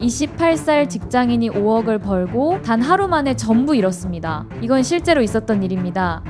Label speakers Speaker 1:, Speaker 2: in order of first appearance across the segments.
Speaker 1: 28살 직장인이 5억을 벌고 단 하루 만에 전부 잃었습니다. 이건 실제로 있었던 일입니다.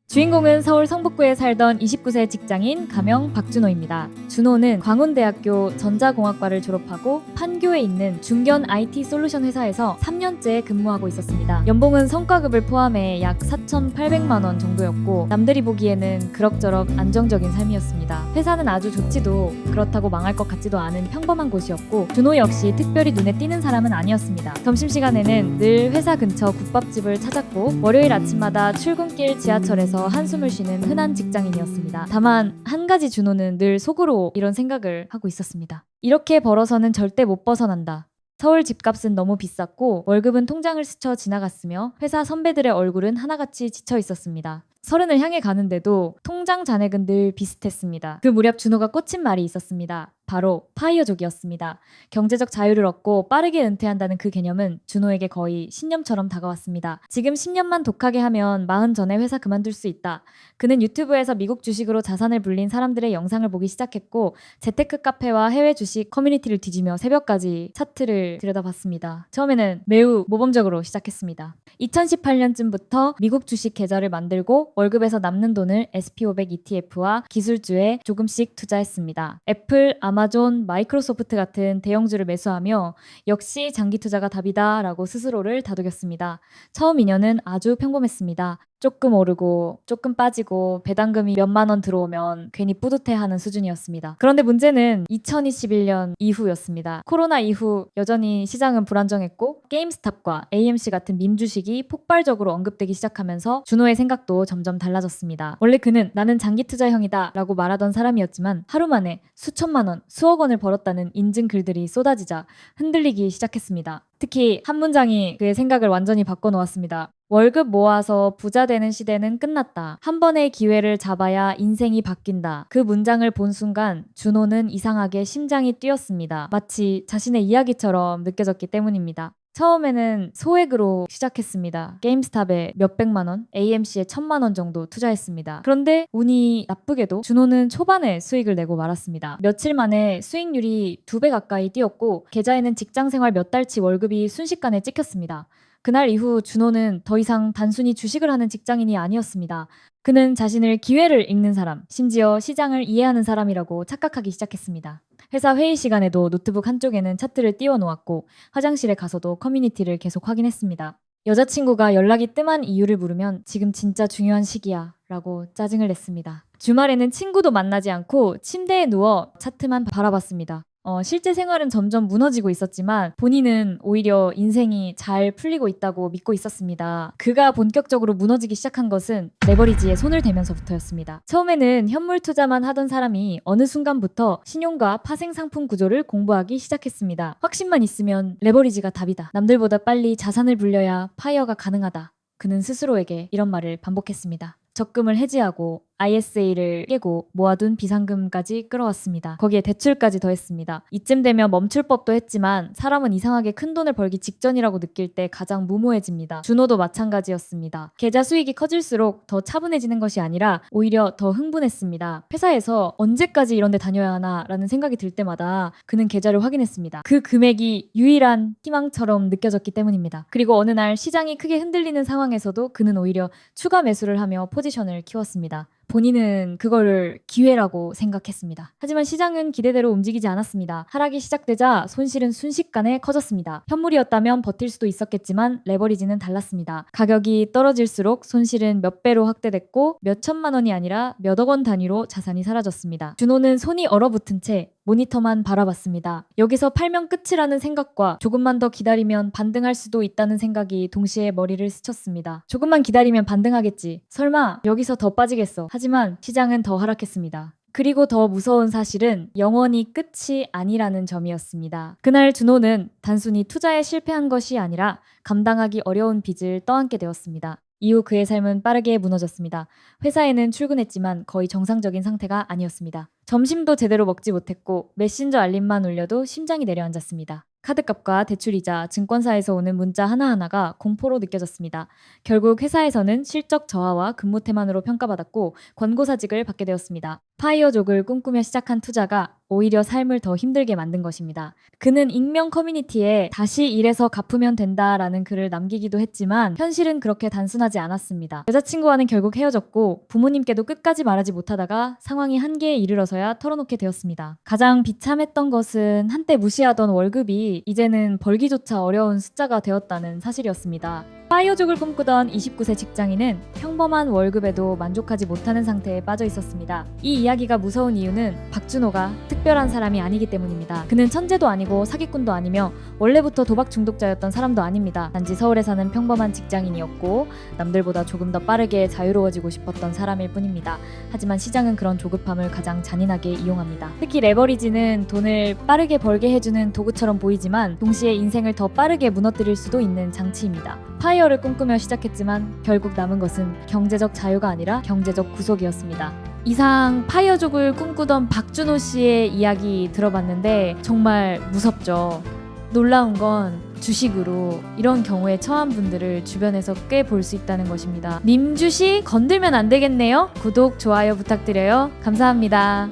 Speaker 1: 주인공은 서울 성북구에 살던 29세 직장인 가명 박준호입니다. 준호는 광운대학교 전자공학과를 졸업하고 판교에 있는 중견 IT 솔루션 회사에서 3년째 근무하고 있었습니다. 연봉은 성과급을 포함해 약 4,800만 원 정도였고 남들이 보기에는 그럭저럭 안정적인 삶이었습니다. 회사는 아주 좋지도 그렇다고 망할 것 같지도 않은 평범한 곳이었고 준호 역시 특별히 눈에 띄는 사람은 아니었습니다. 점심시간에는 늘 회사 근처 국밥집을 찾았고 월요일 아침마다 출근길 지하철에서 한숨을 쉬는 흔한 직장인이었습니다. 다만 한 가지 준호는 늘 속으로 이런 생각을 하고 있었습니다. 이렇게 벌어서는 절대 못 벗어난다. 서울 집값은 너무 비쌌고 월급은 통장을 스쳐 지나갔으며 회사 선배들의 얼굴은 하나같이 지쳐 있었습니다. 서른을 향해 가는데도 통장 잔액은 늘 비슷했습니다. 그 무렵 준호가 꽂힌 말이 있었습니다. 바로 파이어족이었습니다. 경제적 자유를 얻고 빠르게 은퇴한다는 그 개념은 준호에게 거의 신념처럼 다가왔습니다. 지금 10년만 독하게 하면 40 전에 회사 그만둘 수 있다. 그는 유튜브에서 미국 주식으로 자산을 불린 사람들의 영상을 보기 시작했고 재테크 카페와 해외 주식 커뮤니티를 뒤지며 새벽까지 차트를 들여다봤습니다. 처음에는 매우 모범적으로 시작했습니다. 2018년쯤부터 미국 주식 계좌를 만들고 월급에서 남는 돈을 SP500 ETF와 기술주에 조금씩 투자했습니다. 애플, 아마존, 마이크로소프트 같은 대형주를 매수하며 역시 장기 투자가 답이다 라고 스스로를 다독였습니다. 처음 2년은 아주 평범했습니다. 조금 오르고 조금 빠지고 배당금이 몇만 원 들어오면 괜히 뿌듯해하는 수준이었습니다. 그런데 문제는 2021년 이후였습니다. 코로나 이후 여전히 시장은 불안정했고 게임스탑과 AMC 같은 밈 주식이 폭발적으로 언급되기 시작하면서 준호의 생각도 점점 달라졌습니다. 원래 그는 나는 장기 투자형이다 라고 말하던 사람이었지만 하루 만에 수천만 원, 수억 원을 벌었다는 인증 글들이 쏟아지자 흔들리기 시작했습니다. 특히 한 문장이 그의 생각을 완전히 바꿔놓았습니다. 월급 모아서 부자 되는 시대는 끝났다. 한 번의 기회를 잡아야 인생이 바뀐다. 그 문장을 본 순간 준호는 이상하게 심장이 뛰었습니다. 마치 자신의 이야기처럼 느껴졌기 때문입니다. 처음에는 소액으로 시작했습니다. 게임스탑에 몇백만 원, AMC에 1,000만 원 정도 투자했습니다. 그런데 운이 나쁘게도 준호는 초반에 수익을 내고 말았습니다. 며칠 만에 수익률이 2배 가까이 뛰었고 계좌에는 직장생활 몇 달치 월급이 순식간에 찍혔습니다. 그날 이후 준호는 더 이상 단순히 주식을 하는 직장인이 아니었습니다. 그는 자신을 기회를 읽는 사람, 심지어 시장을 이해하는 사람이라고 착각하기 시작했습니다. 회사 회의 시간에도 노트북 한쪽에는 차트를 띄워놓았고 화장실에 가서도 커뮤니티를 계속 확인했습니다. 여자친구가 연락이 뜸한 이유를 물으면 지금 진짜 중요한 시기야 라고 짜증을 냈습니다. 주말에는 친구도 만나지 않고 침대에 누워 차트만 바라봤습니다. 실제 생활은 점점 무너지고 있었지만 본인은 오히려 인생이 잘 풀리고 있다고 믿고 있었습니다. 그가 본격적으로 무너지기 시작한 것은 레버리지에 손을 대면서부터였습니다. 처음에는 현물 투자만 하던 사람이 어느 순간부터 신용과 파생 상품 구조를 공부하기 시작했습니다. 확신만 있으면 레버리지가 답이다. 남들보다 빨리 자산을 불려야 파이어가 가능하다. 그는 스스로에게 이런 말을 반복했습니다. 적금을 해지하고 ISA를 깨고 모아둔 비상금까지 끌어왔습니다. 거기에 대출까지 더했습니다. 이쯤 되면 멈출 법도 했지만 사람은 이상하게 큰 돈을 벌기 직전이라고 느낄 때 가장 무모해집니다. 준호도 마찬가지였습니다. 계좌 수익이 커질수록 더 차분해지는 것이 아니라 오히려 더 흥분했습니다. 회사에서 언제까지 이런 데 다녀야 하나 라는 생각이 들 때마다 그는 계좌를 확인했습니다. 그 금액이 유일한 희망처럼 느껴졌기 때문입니다. 그리고 어느 날 시장이 크게 흔들리는 상황에서도 그는 오히려 추가 매수를 하며 포지션을 키웠습니다. 본인은 그거를 기회라고 생각했습니다. 하지만 시장은 기대대로 움직이지 않았습니다. 하락이 시작되자 손실은 순식간에 커졌습니다. 현물이었다면 버틸 수도 있었겠지만 레버리지는 달랐습니다. 가격이 떨어질수록 손실은 몇 배로 확대됐고 몇 천만 원이 아니라 몇억 원 단위로 자산이 사라졌습니다. 준호는 손이 얼어붙은 채 모니터만 바라봤습니다. 여기서 팔면 끝이라는 생각과 조금만 더 기다리면 반등할 수도 있다는 생각이 동시에 머리를 스쳤습니다. 조금만 기다리면 반등하겠지. 설마 여기서 더 빠지겠어. 하지만 시장은 더 하락했습니다. 그리고 더 무서운 사실은 영원히 끝이 아니라는 점이었습니다. 그날 준호는 단순히 투자에 실패한 것이 아니라 감당하기 어려운 빚을 떠안게 되었습니다. 이후 그의 삶은 빠르게 무너졌습니다. 회사에는 출근했지만 거의 정상적인 상태가 아니었습니다. 점심도 제대로 먹지 못했고 메신저 알림만 울려도 심장이 내려앉았습니다. 카드값과 대출이자 증권사에서 오는 문자 하나하나가 공포로 느껴졌습니다. 결국 회사에서는 실적 저하와 근무 태만으로 평가받았고 권고사직을 받게 되었습니다. 파이어족을 꿈꾸며 시작한 투자가 오히려 삶을 더 힘들게 만든 것입니다. 그는 익명 커뮤니티에 다시 일해서 갚으면 된다라는 글을 남기기도 했지만 현실은 그렇게 단순하지 않았습니다. 여자친구와는 결국 헤어졌고 부모님께도 끝까지 말하지 못하다가 상황이 한계에 이르러서야 털어놓게 되었습니다. 가장 비참했던 것은 한때 무시하던 월급이 이제는 벌기조차 어려운 숫자가 되었다는 사실이었습니다. 파이어족을 꿈꾸던 29세 직장인은 평범한 월급에도 만족하지 못하는 상태에 빠져 있었습니다. 이 이야기가 무서운 이유는 박준호가 특별한 사람이 아니기 때문입니다. 그는 천재도 아니고 사기꾼도 아니며 원래부터 도박 중독자였던 사람도 아닙니다. 단지 서울에 사는 평범한 직장인이었고 남들보다 조금 더 빠르게 자유로워지고 싶었던 사람일 뿐입니다. 하지만 시장은 그런 조급함을 가장 잔인하게 이용합니다. 특히 레버리지는 돈을 빠르게 벌게 해주는 도구처럼 보이지만 동시에 인생을 더 빠르게 무너뜨릴 수도 있는 장치입니다. 파이어를 꿈꾸며 시작했지만 결국 남은 것은 경제적 자유가 아니라 경제적 구속이었습니다. 이상 파이어족을 꿈꾸던 박준호 씨의 이야기 들어봤는데 정말 무섭죠. 놀라운 건 주식으로 이런 경우에 처한 분들을 주변에서 꽤 볼 수 있다는 것입니다. 님 주식 건들면 안 되겠네요. 구독, 좋아요 부탁드려요. 감사합니다.